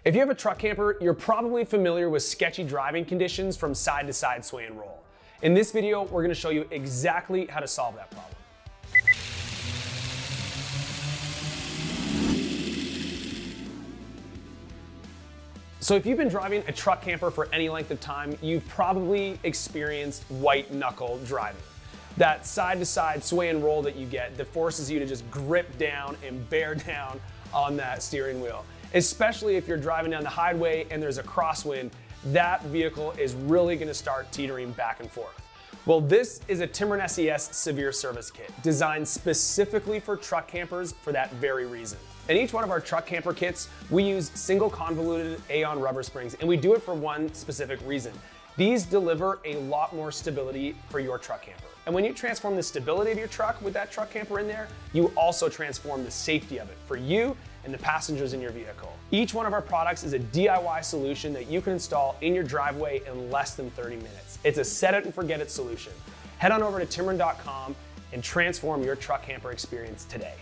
If you have a truck camper, you're probably familiar with sketchy driving conditions from side-to-side sway and roll. In this video, we're gonna show you exactly how to solve that problem. So if you've been driving a truck camper for any length of time, you've probably experienced white knuckle driving. That side-to-side sway and roll that you get that forces you to just grip down and bear down on that steering wheel. Especially if you're driving down the highway and there's a crosswind, that vehicle is really gonna start teetering back and forth. Well, this is a Timbren SES Severe Service Kit, designed specifically for truck campers for that very reason. In each one of our truck camper kits, we use single convoluted AON rubber springs, and we do it for one specific reason. These deliver a lot more stability for your truck camper. And when you transform the stability of your truck with that truck camper in there, you also transform the safety of it for you and the passengers in your vehicle. Each one of our products is a DIY solution that you can install in your driveway in less than 30 minutes. It's a set it and forget it solution. Head on over to Timbren.com and transform your truck camper experience today.